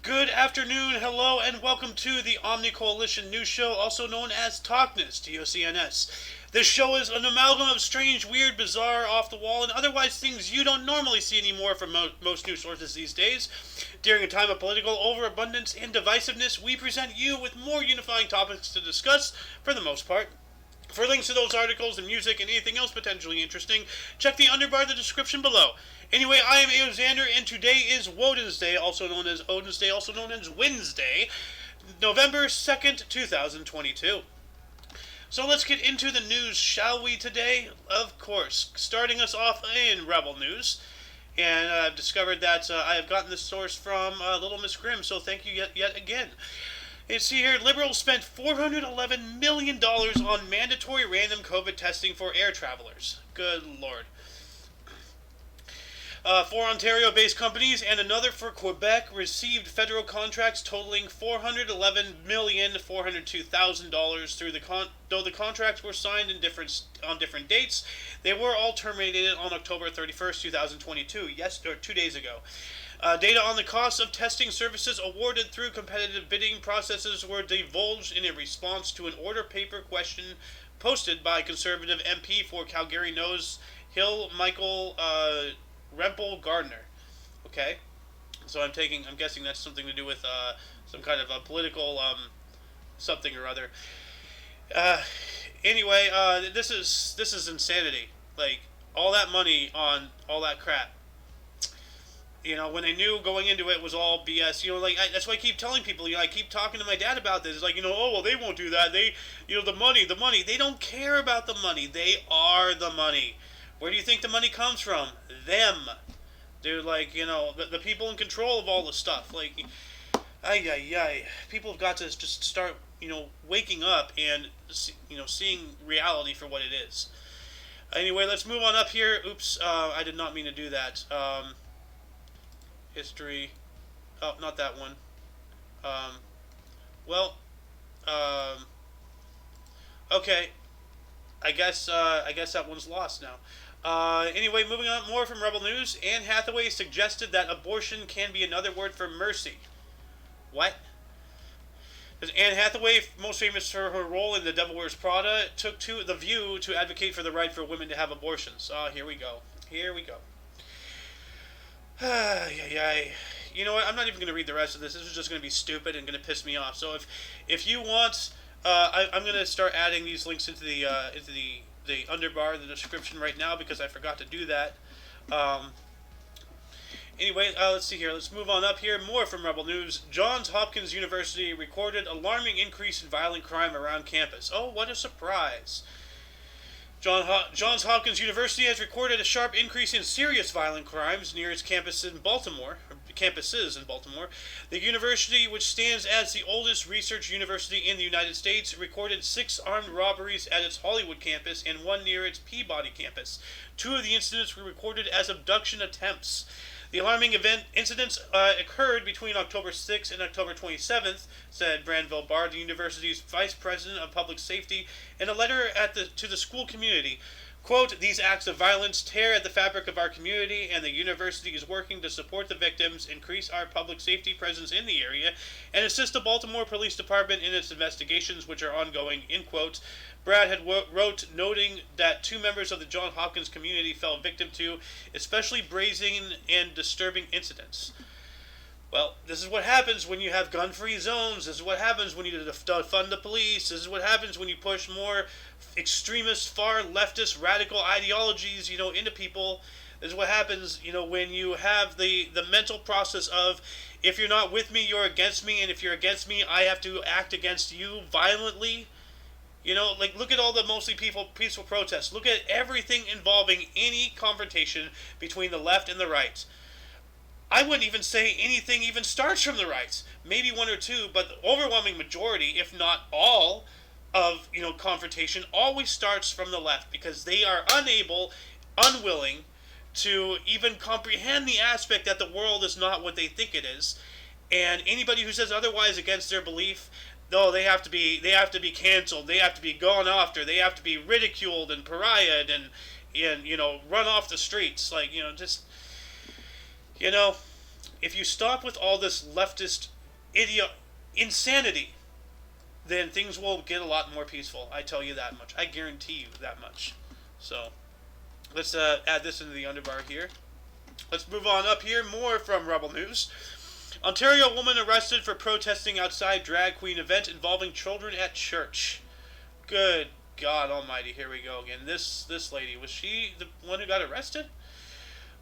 Good afternoon, hello, and welcome to the Omni Coalition News Show, also known as TOCNS, TOCNS. This show is an amalgam of strange, weird, bizarre, off-the-wall, and otherwise things you don't normally see anymore from most news sources these days. During a time of political overabundance and divisiveness, we present you with more unifying topics to discuss, for the most part. For links to those articles and music and anything else potentially interesting, check the underbar in the description below. Anyway, I am Eoxander, and today is Woden's Day, also known as Odin's Day, also known as Wednesday, November 2nd, 2022. So let's get into the news, shall we, today? Of course. Starting us off in Rebel News. And I've discovered that I have gotten this source from Little Miss Grimm, so thank you yet again. You see here, Liberals spent $411 million on mandatory random COVID testing for air travelers. Good Lord. Four Ontario-based companies and another for Quebec received federal contracts totaling $411,402,000 though the contracts were signed on different dates. They were all terminated on October 31st, 2022, 2 days ago. Data on the cost of testing services awarded through competitive bidding processes were divulged in a response to an order paper question posted by Conservative MP for Calgary Nose Hill, Michael Rempel Gardner. Okay, so I'm guessing that's something to do with some kind of a political something or other. Anyway, this is insanity. Like, all that money on all that crap. You know, when they knew going into it was all BS, that's why I keep telling people, I keep talking to my dad about this. It's like, oh, well, they won't do that. The money. They don't care about the money. They are the money. Where do you think the money comes from? Them. They're like, the people in control of all the stuff. Like, people have got to just start, waking up and, seeing reality for what it is. Anyway, let's move on up here. Oops, I did not mean to do that. History. Oh, not that one. Okay. I guess that one's lost now. Anyway, moving on, more from Rebel News. Anne Hathaway suggested that abortion can be another word for mercy. What? Anne Hathaway, most famous for her role in The Devil Wears Prada, took to The View to advocate for the right for women to have abortions. Here we go. You know what? I'm not even going to read the rest of this. This is just going to be stupid and going to piss me off. So if you want, I'm going to start adding these links into the underbar in the description right now because I forgot to do that. Anyway, let's see here. Let's move on up here. More from Rebel News. Johns Hopkins University recorded alarming increase in violent crime around campus. Oh, what a surprise. Johns Hopkins University has recorded a sharp increase in serious violent crimes near its campuses in Baltimore. The university, which stands as the oldest research university in the United States, recorded 6 armed robberies at its Hollywood campus and 1 near its Peabody campus. 2 of the incidents were recorded as abduction attempts. The alarming incidents occurred between October 6th and October 27th, said Branville Barr, the university's vice president of public safety, in a letter to the school community. Quote, "These acts of violence tear at the fabric of our community, and the university is working to support the victims, increase our public safety presence in the area, and assist the Baltimore Police Department in its investigations, which are ongoing," end quote. Brad had wrote, noting that 2 members of the Johns Hopkins community fell victim to especially brazen and disturbing incidents. Well, this is what happens when you have gun-free zones. This is what happens when you defund the police. This is what happens when you push more extremist, far leftist, radical ideologies, into people. This is what happens, when you have the mental process of, if you're not with me, you're against me, and if you're against me, I have to act against you violently. Look at all the mostly peaceful protests. Look at everything involving any confrontation between the left and the right. I wouldn't even say anything even starts from the right. Maybe 1 or 2, but the overwhelming majority, if not all, of confrontation always starts from the left because they are unwilling to even comprehend the aspect that the world is not what they think it is, and anybody who says otherwise against their belief, no, they have to be canceled. They have to be gone after. They have to be ridiculed and pariahed and run off the streets. If you stop with all this leftist insanity, then things will get a lot more peaceful. I tell you that much. I guarantee you that much. So, let's add this into the underbar here. Let's move on up here. More from Rebel News. Ontario woman arrested for protesting outside drag queen event involving children at church. Good God Almighty! Here we go again. This lady, was she the one who got arrested?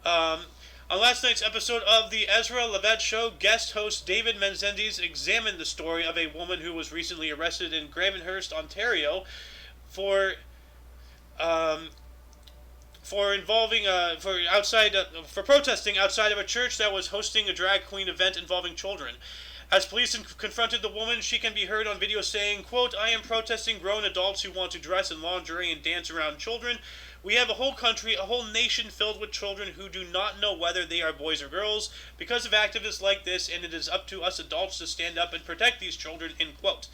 On last night's episode of the Ezra Levette Show, guest host David Menzies examined the story of a woman who was recently arrested in Gravenhurst, Ontario, for protesting outside of a church that was hosting a drag queen event involving children. As police confronted the woman, she can be heard on video saying, quote, "I am protesting grown adults who want to dress in lingerie and dance around children. We have a whole country, a whole nation filled with children who do not know whether they are boys or girls because of activists like this, and it is up to us adults to stand up and protect these children," end quote.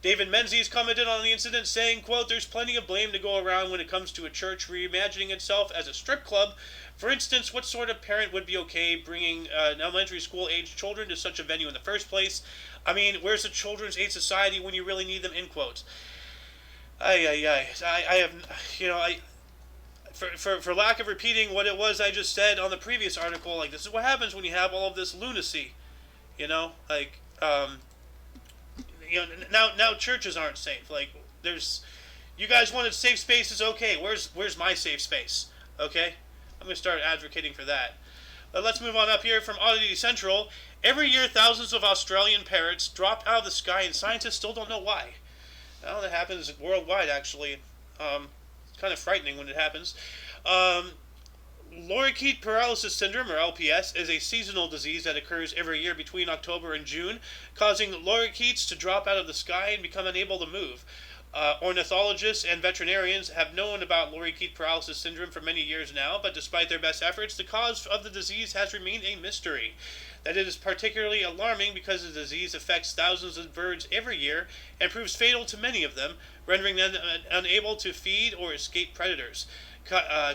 David Menzies commented on the incident saying, quote, "There's plenty of blame to go around when it comes to a church reimagining itself as a strip club. For instance, what sort of parent would be okay bringing elementary school-aged children to such a venue in the first place? I mean, where's the Children's Aid Society when you really need them?" End quote. I have, for lack of repeating what it was I just said on the previous article, like, this is what happens when you have all of this lunacy, now churches aren't safe. Like, you guys wanted safe spaces, okay, where's my safe space? Okay, I'm going to start advocating for that. But let's move on up here from Oddity Central. Every year, thousands of Australian parrots drop out of the sky, and scientists still don't know why. Well, that happens worldwide, actually. Kind of frightening when it happens. Lorikeet paralysis syndrome, or LPS, is a seasonal disease that occurs every year between October and June, causing lorikeets to drop out of the sky and become unable to move. Ornithologists and veterinarians have known about lorikeet paralysis syndrome for many years now, but despite their best efforts, the cause of the disease has remained a mystery. That it is particularly alarming because the disease affects thousands of birds every year and proves fatal to many of them, rendering them unable to feed or escape predators.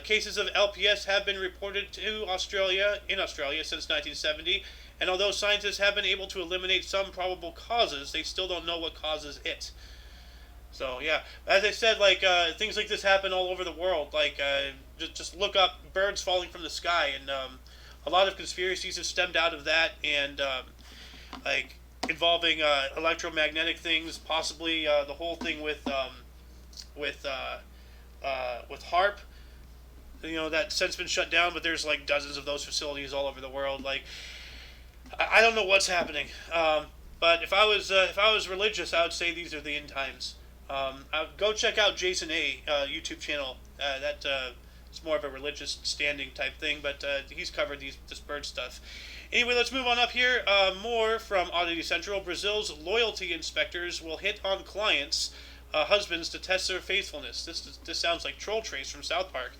Cases of LPS have been reported in Australia since 1970, and although scientists have been able to eliminate some probable causes, they still don't know what causes it. So, yeah, as I said, things like this happen all over the world. Just look up birds falling from the sky, and a lot of conspiracies have stemmed out of that, and involving electromagnetic things, possibly the whole thing with HARP. That's since been shut down, but there's dozens of those facilities all over the world. I don't know what's happening, but if I was religious, I would say these are the end times. Go check out Jason A. YouTube channel. It's more of a religious standing type thing, but he's covered this bird stuff. Anyway, let's move on up here. More from Oddity Central. Brazil's loyalty inspectors will hit on clients' husbands to test their faithfulness. This sounds like Troll Trace from South Park.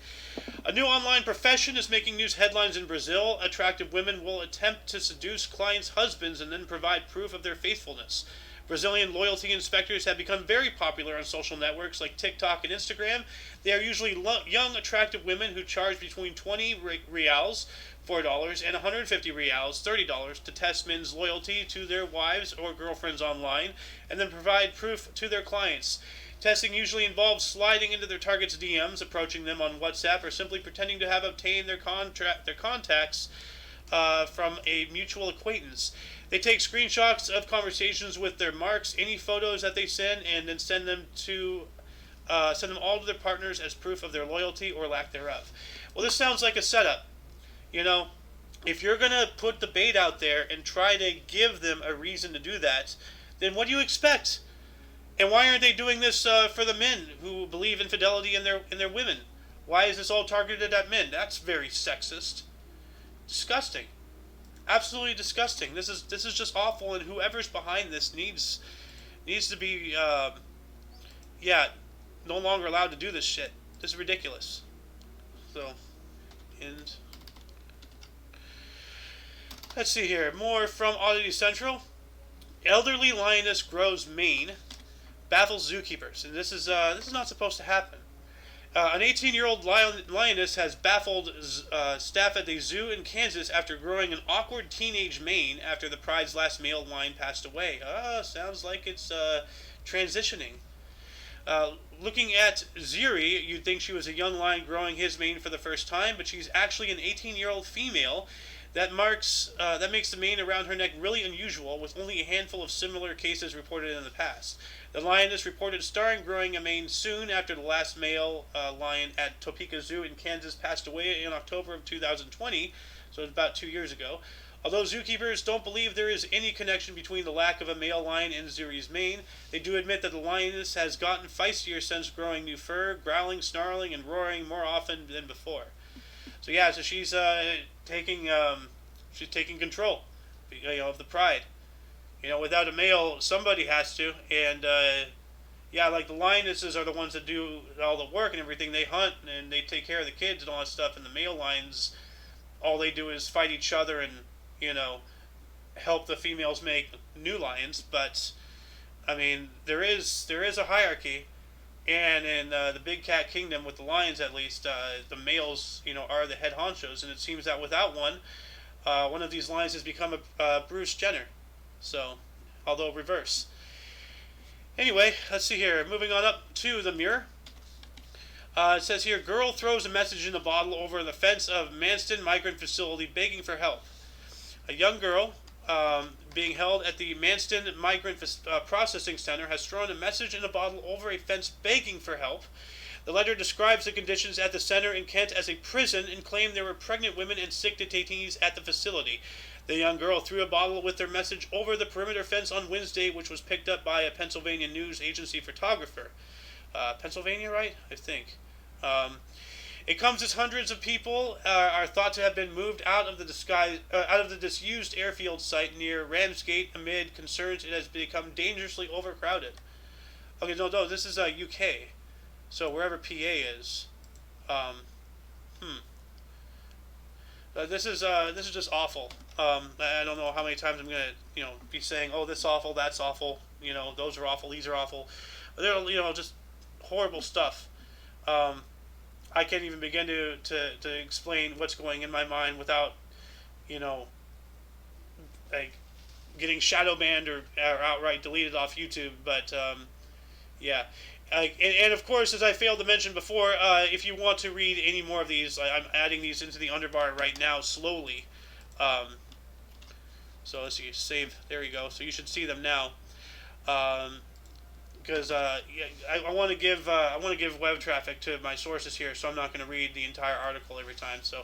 A new online profession is making news headlines in Brazil. Attractive women will attempt to seduce clients' husbands and then provide proof of their faithfulness. Brazilian loyalty inspectors have become very popular on social networks like TikTok and Instagram. They are usually young, attractive women who charge between 20 reals, $4, and 150 reals, $30, to test men's loyalty to their wives or girlfriends online, and then provide proof to their clients. Testing usually involves sliding into their target's DMs, approaching them on WhatsApp, or simply pretending to have obtained their contacts from a mutual acquaintance. They take screenshots of conversations with their marks, any photos that they send, and then send them all to their partners as proof of their loyalty or lack thereof. Well, this sounds like a setup. If you're going to put the bait out there and try to give them a reason to do that, then what do you expect? And why aren't they doing this for the men who believe in fidelity in their women? Why is this all targeted at men? That's very sexist. Disgusting. Absolutely disgusting. This is just awful, and whoever's behind this needs to be no longer allowed to do this shit. This is ridiculous. So, and let's see here. More from Oddity Central. Elderly lioness grows mane, baffles zookeepers, and this is not supposed to happen. An 18-year-old lioness has baffled staff at the zoo in Kansas after growing an awkward teenage mane after the pride's last male lion passed away. Sounds like it's transitioning. Looking at Ziri, you'd think she was a young lion growing his mane for the first time, but she's actually an 18-year-old female. That makes the mane around her neck really unusual, with only a handful of similar cases reported in the past. The lioness reported starting growing a mane soon after the last male lion at Topeka Zoo in Kansas passed away in October of 2020, so it's about 2 years ago. Although zookeepers don't believe there is any connection between the lack of a male lion and Zuri's mane, they do admit that the lioness has gotten feistier since growing new fur, growling, snarling, and roaring more often than before. So yeah, so she's taking control, of the pride. Without a male, somebody has to, and like the lionesses are the ones that do all the work and everything. They hunt and they take care of the kids and all that stuff, and the male lions, all they do is fight each other and help the females make new lions. But I mean, there is a hierarchy, and in the big cat kingdom, with the lions at least, the males are the head honchos, and it seems that without one of these lions has become a Bruce Jenner. So, although reverse. Anyway, let's see here. Moving on up to the Mirror. It says here, girl throws a message in a bottle over the fence of Manston migrant facility begging for help. A young girl being held at the Manston Migrant Processing Center has thrown a message in a bottle over a fence begging for help. The letter describes the conditions at the center in Kent as a prison and claimed there were pregnant women and sick detainees at the facility. The young girl threw a bottle with their message over the perimeter fence on Wednesday, which was picked up by a Pennsylvania news agency photographer. Pennsylvania, right? I think. It comes as hundreds of people are thought to have been moved out of the disused airfield site near Ramsgate amid concerns it has become dangerously overcrowded. Okay, no, this is UK, so wherever PA is. This is just awful. I don't know how many times I'm gonna be saying, oh, this awful, that's awful. Those are awful, these are awful. They're just horrible stuff. I can't even begin to explain what's going in my mind without, like getting shadow banned or outright deleted off YouTube. But yeah, and of course, as I failed to mention before, if you want to read any more of these, I'm adding these into the underbar right now slowly. So let's see, save. There you go. So you should see them now. Because I want to give web traffic to my sources here, so I'm not going to read the entire article every time. So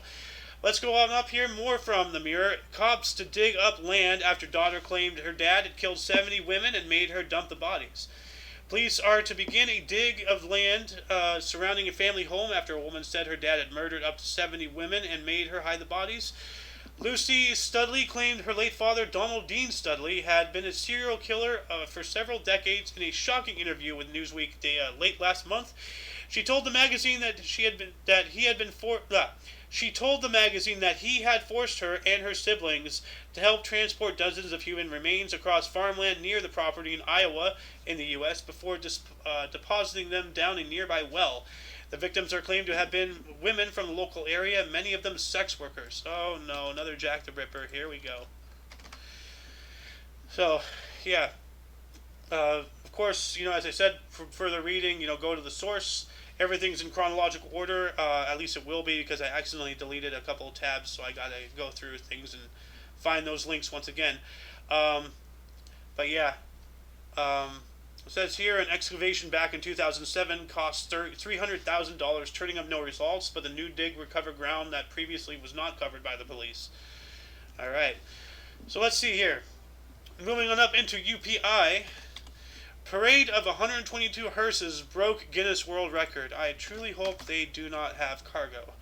let's go on up here. More from the Mirror. Cops to dig up land after daughter claimed her dad had killed 70 women and made her dump the bodies. Police are to begin a dig of land surrounding a family home after a woman said her dad had murdered up to 70 women and made her hide the bodies. Lucy Studley claimed her late father, Donald Dean Studley, had been a serial killer for several decades. In a shocking interview with Newsweek late last month, she told the magazine that he had forced her and her siblings to help transport dozens of human remains across farmland near the property in Iowa, in the U.S., before depositing them down a nearby well. The victims are claimed to have been women from the local area, many of them sex workers. Oh no, another Jack the Ripper. Here we go. So, yeah. Of course, as I said, for further reading, go to the source. Everything's in chronological order. At least it will be, because I accidentally deleted a couple of tabs, so I gotta go through things and find those links once again. But yeah. It says here, an excavation back in 2007 cost $300,000, turning up no results, but the new dig recovered ground that previously was not covered by the police. Alright, so let's see here. Moving on up into UPI. Parade of 122 hearses broke Guinness World Record. I truly hope they do not have cargo.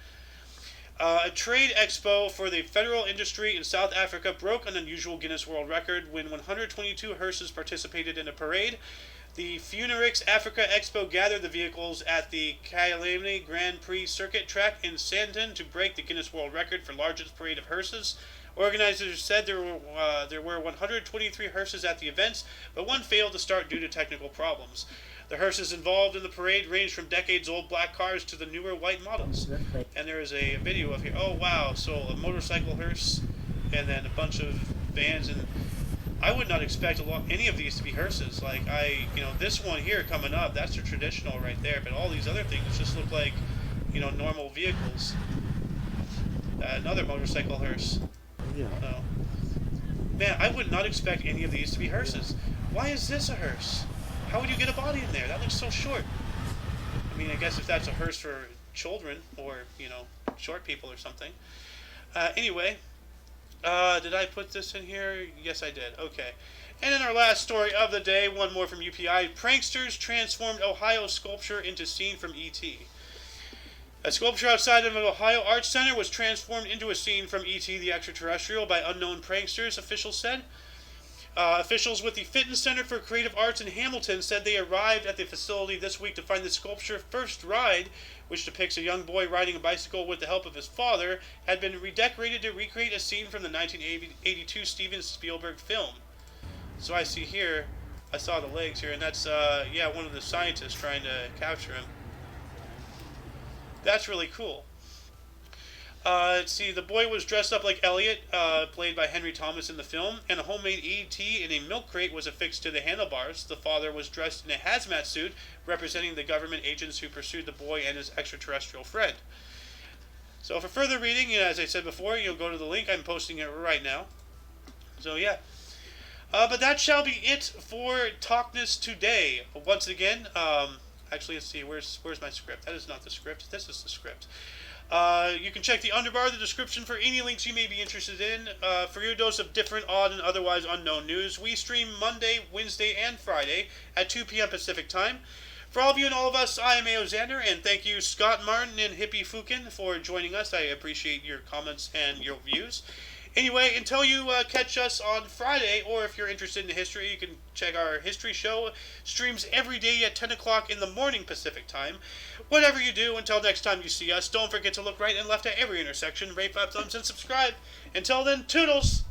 A trade expo for the federal industry in South Africa broke an unusual Guinness World Record when 122 hearses participated in a parade. The Funarix Africa Expo gathered the vehicles at the Kyalami Grand Prix circuit track in Sandton to break the Guinness World Record for largest parade of hearses. Organizers said there were 123 hearses at the events, but one failed to start due to technical problems. The hearses involved in the parade ranged from decades-old black cars to the newer white models. And there is a video of here. Oh, wow. So a motorcycle hearse and then a bunch of vans. And I would not expect any of these to be hearses. Like, this one here coming up, that's a traditional right there. But all these other things just look like, normal vehicles. Another motorcycle hearse. Yeah. So, man, I would not expect any of these to be hearses. Why is this a hearse? How would you get a body in there? That looks so short. I mean, I guess if that's a hearse for children or, short people or something. Anyway, did I put this in here? Yes, I did. Okay. And in our last story of the day, one more from UPI. Pranksters transformed Ohio sculpture into scene from E.T. A sculpture outside of an Ohio Arts Center was transformed into a scene from E.T. the Extraterrestrial by unknown pranksters, officials said. Officials with the Fitton Center for Creative Arts in Hamilton said they arrived at the facility this week to find the sculpture First Ride, which depicts a young boy riding a bicycle with the help of his father, had been redecorated to recreate a scene from the 1982 Steven Spielberg film. So I see here, I saw the legs here, and that's, one of the scientists trying to capture him. That's really cool. Let's see, the boy was dressed up like Elliot, played by Henry Thomas in the film, and a homemade E.T. in a milk crate was affixed to the handlebars. The father was dressed in a hazmat suit, representing the government agents who pursued the boy and his extraterrestrial friend. So for further reading, as I said before, you'll go to the link. I'm posting it right now. So yeah. But that shall be it for TOCNS today. Once again, actually, let's see, where's my script? That is not the script. This is the script. You can check the underbar of the description for any links you may be interested in. For your dose of different, odd, and otherwise unknown news, we stream Monday, Wednesday, and Friday at 2 p.m. Pacific Time. For all of you and all of us, I am A.O. Xander, and thank you, Scott Martin and Hippie Fukin, for joining us. I appreciate your comments and your views. Anyway, until you catch us on Friday, or if you're interested in history, you can check our history show. Streams every day at 10 o'clock in the morning Pacific Time. Whatever you do, until next time you see us, don't forget to look right and left at every intersection, rate 5 thumbs, and subscribe. Until then, toodles!